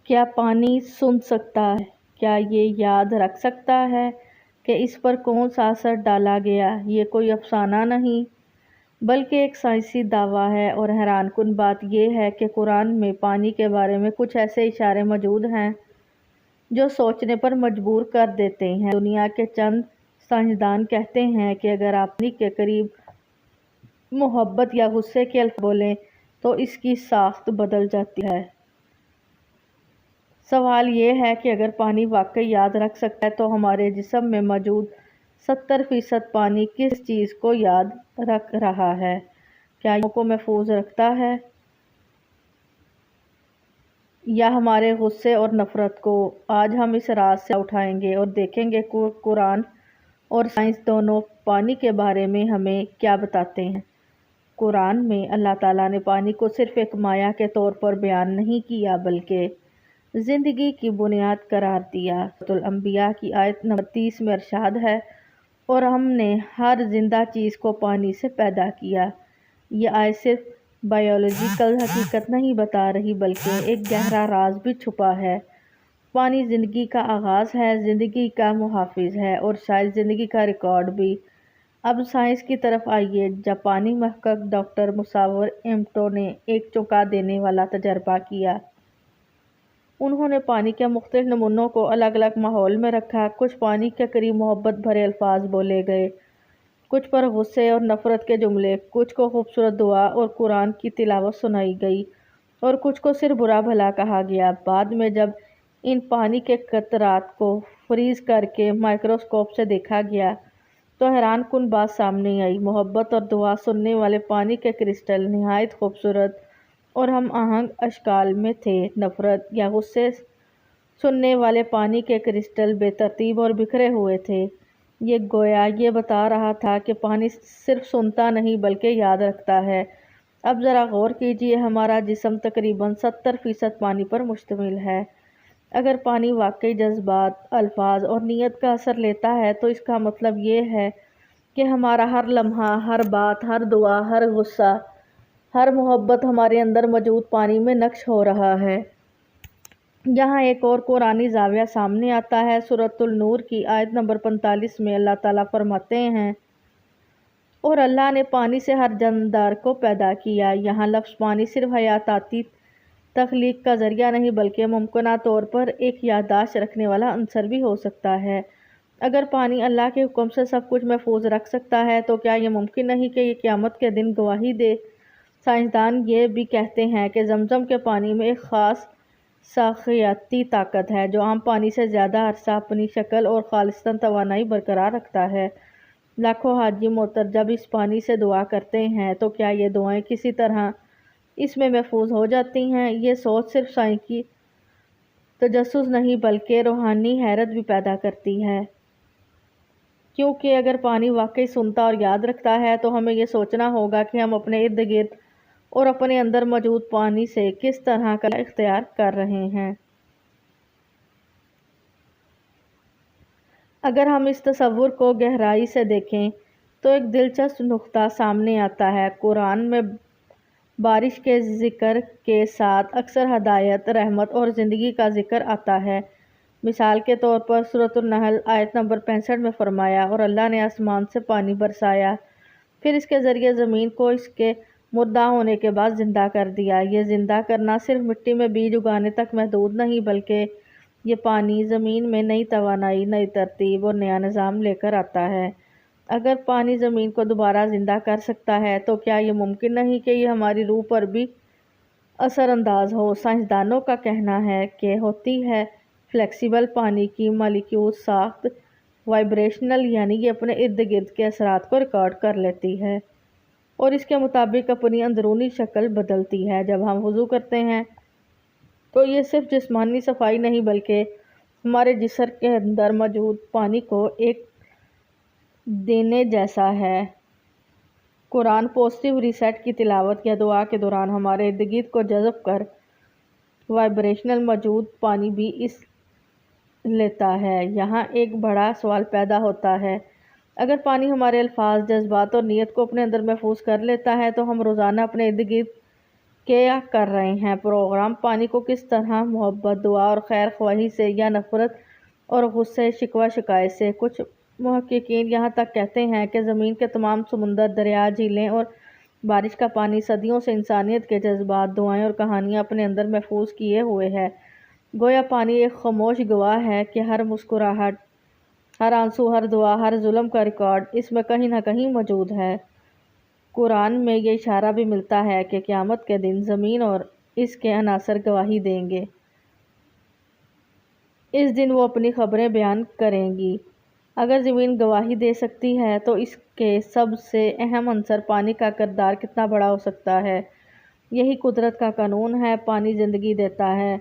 کیا پانی سن سکتا ہے؟ کیا یہ یاد رکھ سکتا ہے کہ اس پر کون سا اثر ڈالا گیا؟ یہ کوئی افسانہ نہیں بلکہ ایک سائنسی دعویٰ ہے، اور حیران کن بات یہ ہے کہ قرآن میں پانی کے بارے میں کچھ ایسے اشارے موجود ہیں جو سوچنے پر مجبور کر دیتے ہیں۔ دنیا کے چند سائنسدان کہتے ہیں کہ اگر آپ پانی کے قریب محبت یا غصے کے الفاظ بولیں تو اس کی ساخت بدل جاتی ہے۔ سوال یہ ہے کہ اگر پانی واقعی یاد رکھ سکتا ہے تو ہمارے جسم میں موجود 70% پانی کس چیز کو یاد رکھ رہا ہے؟ کیا یہ کو محفوظ رکھتا ہے یا ہمارے غصے اور نفرت کو؟ آج ہم اس راز سے اٹھائیں گے اور دیکھیں گے کہ قرآن اور سائنس دونوں پانی کے بارے میں ہمیں کیا بتاتے ہیں۔ قرآن میں اللہ تعالیٰ نے پانی کو صرف ایک مائع کے طور پر بیان نہیں کیا بلکہ زندگی کی بنیاد قرار دیا۔ سورۃ الانبیاء کی آیت نمبر 30 میں ارشاد ہے، اور ہم نے ہر زندہ چیز کو پانی سے پیدا کیا۔ یہ آیت صرف بائیولوجیکل حقیقت نہیں بتا رہی بلکہ ایک گہرا راز بھی چھپا ہے۔ پانی زندگی کا آغاز ہے، زندگی کا محافظ ہے اور شاید زندگی کا ریکارڈ بھی۔ اب سائنس کی طرف آئیے۔ جاپانی محقق ڈاکٹر مساورو ایموٹو نے ایک چونکا دینے والا تجربہ کیا۔ انہوں نے پانی کے مختلف نمونوں کو الگ الگ ماحول میں رکھا۔ کچھ پانی کے قریب محبت بھرے الفاظ بولے گئے، کچھ پر غصے اور نفرت کے جملے، کچھ کو خوبصورت دعا اور قرآن کی تلاوت سنائی گئی اور کچھ کو صرف برا بھلا کہا گیا۔ بعد میں جب ان پانی کے قطرات کو فریز کر کے مائکروسکوپ سے دیکھا گیا تو حیران کن بات سامنے آئی۔ محبت اور دعا سننے والے پانی کے کرسٹل نہایت خوبصورت اور ہم آہنگ اشکال میں تھے۔ نفرت یا غصے سننے والے پانی کے کرسٹل بے ترتیب اور بکھرے ہوئے تھے۔ یہ گویا یہ بتا رہا تھا کہ پانی صرف سنتا نہیں بلکہ یاد رکھتا ہے۔ اب ذرا غور کیجئے، ہمارا جسم تقریباً 70% پانی پر مشتمل ہے۔ اگر پانی واقعی جذبات، الفاظ اور نیت کا اثر لیتا ہے تو اس کا مطلب یہ ہے کہ ہمارا ہر لمحہ، ہر بات، ہر دعا، ہر غصہ، ہر محبت ہمارے اندر موجود پانی میں نقش ہو رہا ہے۔ یہاں ایک اور قرآنی زاویہ سامنے آتا ہے۔ سورۃ النور کی آیت نمبر 45 میں اللہ تعالیٰ فرماتے ہیں، اور اللہ نے پانی سے ہر جاندار کو پیدا کیا۔ یہاں لفظ پانی صرف حیاتیاتی تخلیق کا ذریعہ نہیں بلکہ ممکنہ طور پر ایک یادداشت رکھنے والا عنصر بھی ہو سکتا ہے۔ اگر پانی اللہ کے حکم سے سب کچھ محفوظ رکھ سکتا ہے تو کیا یہ ممکن نہیں کہ یہ قیامت کے دن گواہی دے؟ سائنسدان یہ بھی کہتے ہیں کہ زمزم کے پانی میں ایک خاص ساخیاتی طاقت ہے جو عام پانی سے زیادہ عرصہ اپنی شکل اور خالصتاً توانائی برقرار رکھتا ہے۔ لاکھوں حاجی موتر جب اس پانی سے دعا کرتے ہیں تو کیا یہ دعائیں کسی طرح اس میں محفوظ ہو جاتی ہیں؟ یہ سوچ صرف سائنسی تجسس نہیں بلکہ روحانی حیرت بھی پیدا کرتی ہے، کیونکہ اگر پانی واقعی سنتا اور یاد رکھتا ہے تو ہمیں یہ سوچنا ہوگا کہ ہم اپنے ارد گرد اور اپنے اندر موجود پانی سے کس طرح کا اختیار کر رہے ہیں۔ اگر ہم اس تصور کو گہرائی سے دیکھیں تو ایک دلچسپ نقطہ سامنے آتا ہے۔ قرآن میں بارش کے ذکر کے ساتھ اکثر ہدایت، رحمت اور زندگی کا ذکر آتا ہے۔ مثال کے طور پر سورۃ النحل آیت نمبر 65 میں فرمایا، اور اللہ نے آسمان سے پانی برسایا، پھر اس کے ذریعے زمین کو اس کے مردہ ہونے کے بعد زندہ کر دیا۔ یہ زندہ کرنا صرف مٹی میں بیج اگانے تک محدود نہیں بلکہ یہ پانی زمین میں نئی توانائی، نئی ترتیب اور نیا نظام لے کر آتا ہے۔ اگر پانی زمین کو دوبارہ زندہ کر سکتا ہے تو کیا یہ ممکن نہیں کہ یہ ہماری روح پر بھی اثر انداز ہو؟ سائنسدانوں کا کہنا ہے کہ ہوتی ہے۔ فلیکسیبل پانی کی مالیکیول ساخت وائبریشنل، یعنی یہ اپنے ارد گرد کے اثرات کو ریکارڈ کر لیتی ہے اور اس کے مطابق اپنی اندرونی شکل بدلتی ہے۔ جب ہم وضو کرتے ہیں تو یہ صرف جسمانی صفائی نہیں بلکہ ہمارے جسم کے اندر موجود پانی کو ایک دینے جیسا ہے۔ قرآن پازیٹیو ریسیٹ کی تلاوت یا دعا کے دوران ہمارے ارد گرد کو جذب کر وائبریشنل موجود پانی بھی اس لیتا ہے۔ یہاں ایک بڑا سوال پیدا ہوتا ہے، اگر پانی ہمارے الفاظ، جذبات اور نیت کو اپنے اندر محفوظ کر لیتا ہے تو ہم روزانہ اپنے ارد گرد کیا کر رہے ہیں۔ پروگرام پانی کو کس طرح محبت، دعا اور خیر خواہی سے یا نفرت اور غصے، شکوہ شکایت سے۔ کچھ محققین یہاں تک کہتے ہیں کہ زمین کے تمام سمندر، دریا، جھیلیں اور بارش کا پانی صدیوں سے انسانیت کے جذبات، دعائیں اور کہانیاں اپنے اندر محفوظ کیے ہوئے ہے۔ گویا پانی ایک خاموش گواہ ہے کہ ہر مسکراہٹ، ہر آنسو، ہر دعا، ہر ظلم کا ریکارڈ اس میں کہیں نہ کہیں موجود ہے۔ قرآن میں یہ اشارہ بھی ملتا ہے کہ قیامت کے دن زمین اور اس کے عناصر گواہی دیں گے۔ اس دن وہ اپنی خبریں بیان کریں گی۔ اگر زمین گواہی دے سکتی ہے تو اس کے سب سے اہم عنصر پانی کا کردار کتنا بڑا ہو سکتا ہے۔ یہی قدرت کا قانون ہے۔ پانی زندگی دیتا ہے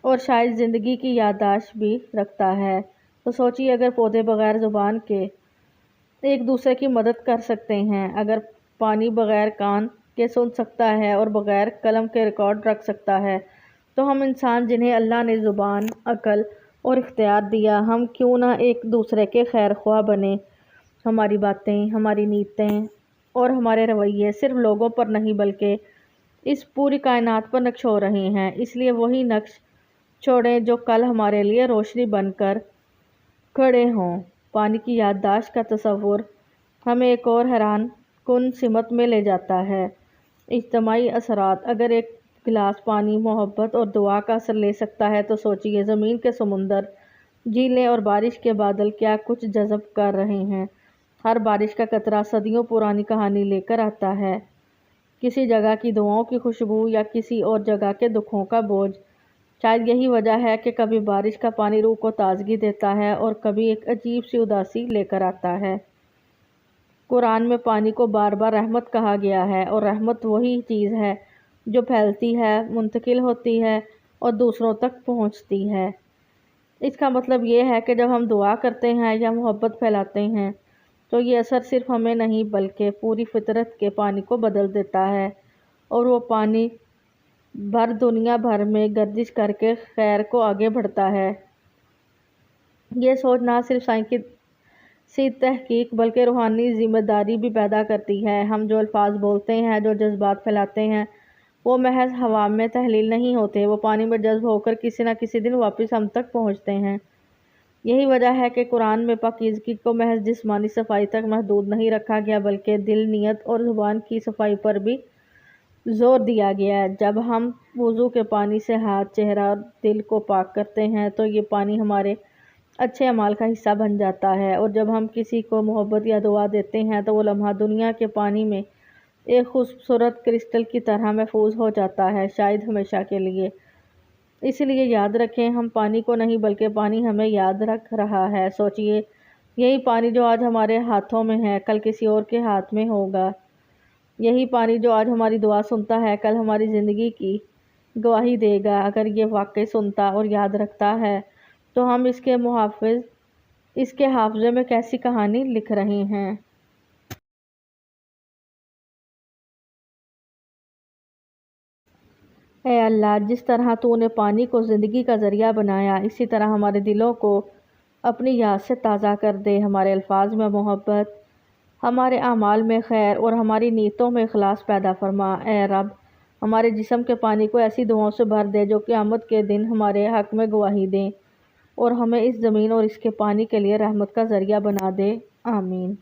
اور شاید زندگی کی یادداشت بھی رکھتا ہے۔ تو سوچیے، اگر پودے بغیر زبان کے ایک دوسرے کی مدد کر سکتے ہیں، اگر پانی بغیر کان کے سن سکتا ہے اور بغیر قلم کے ریکارڈ رکھ سکتا ہے، تو ہم انسان جنہیں اللہ نے زبان، عقل اور اختیار دیا، ہم کیوں نہ ایک دوسرے کے خیر خواہ بنیں۔ ہماری باتیں، ہماری نیتیں اور ہمارے رویے صرف لوگوں پر نہیں بلکہ اس پوری کائنات پر نقش ہو رہے ہیں۔ اس لیے وہی نقش چھوڑیں جو کل ہمارے لیے روشنی بن کر کھڑے ہوں۔ پانی کی یادداشت کا تصور ہمیں ایک اور حیران کن سمت میں لے جاتا ہے۔ اجتماعی اثرات۔ اگر ایک گلاس پانی محبت اور دعا کا اثر لے سکتا ہے تو سوچیے زمین کے سمندر، جھیلیں اور بارش کے بادل کیا کچھ جذب کر رہے ہیں۔ ہر بارش کا قطرہ صدیوں پرانی کہانی لے کر آتا ہے، کسی جگہ کی دعاؤں کی خوشبو یا کسی اور جگہ کے دکھوں کا بوجھ۔ شاید یہی وجہ ہے کہ کبھی بارش کا پانی روح کو تازگی دیتا ہے اور کبھی ایک عجیب سی اداسی لے کر آتا ہے۔ قرآن میں پانی کو بار بار رحمت کہا گیا ہے، اور رحمت وہی چیز ہے جو پھیلتی ہے، منتقل ہوتی ہے اور دوسروں تک پہنچتی ہے۔ اس کا مطلب یہ ہے کہ جب ہم دعا کرتے ہیں یا محبت پھیلاتے ہیں تو یہ اثر صرف ہمیں نہیں بلکہ پوری فطرت کے پانی کو بدل دیتا ہے، اور وہ پانی بھر دنیا بھر میں گردش کر کے خیر کو آگے بڑھتا ہے۔ یہ سوچ نہ صرف سائنسی تحقیق بلکہ روحانی ذمہ داری بھی پیدا کرتی ہے۔ ہم جو الفاظ بولتے ہیں، جو جذبات پھیلاتے ہیں، وہ محض ہوا میں تحلیل نہیں ہوتے، وہ پانی میں جذب ہو کر کسی نہ کسی دن واپس ہم تک پہنچتے ہیں۔ یہی وجہ ہے کہ قرآن میں پاکیزگی کو محض جسمانی صفائی تک محدود نہیں رکھا گیا بلکہ دل، نیت اور زبان کی صفائی پر بھی زور دیا گیا ہے۔ جب ہم وضو کے پانی سے ہاتھ، چہرہ اور دل کو پاک کرتے ہیں تو یہ پانی ہمارے اچھے اعمال کا حصہ بن جاتا ہے، اور جب ہم کسی کو محبت یا دعا دیتے ہیں تو وہ لمحہ دنیا کے پانی میں ایک خوبصورت کرسٹل کی طرح محفوظ ہو جاتا ہے، شاید ہمیشہ کے لیے۔ اس لیے یاد رکھیں، ہم پانی کو نہیں بلکہ پانی ہمیں یاد رکھ رہا ہے۔ سوچیے، یہی پانی جو آج ہمارے ہاتھوں میں ہے کل کسی اور کے ہاتھ میں ہوگا۔ یہی پانی جو آج ہماری دعا سنتا ہے کل ہماری زندگی کی گواہی دے گا۔ اگر یہ واقعی سنتا اور یاد رکھتا ہے تو ہم اس کے حافظے میں کیسی کہانی لکھ رہے ہیں۔ اے اللہ، جس طرح تو نے پانی کو زندگی کا ذریعہ بنایا، اسی طرح ہمارے دلوں کو اپنی یاد سے تازہ کر دے۔ ہمارے الفاظ میں محبت، ہمارے اعمال میں خیر اور ہماری نیتوں میں اخلاص پیدا فرما۔ اے رب، ہمارے جسم کے پانی کو ایسی دعاؤں سے بھر دے جو قیامت کے دن ہمارے حق میں گواہی دیں، اور ہمیں اس زمین اور اس کے پانی کے لیے رحمت کا ذریعہ بنا دے۔ آمین۔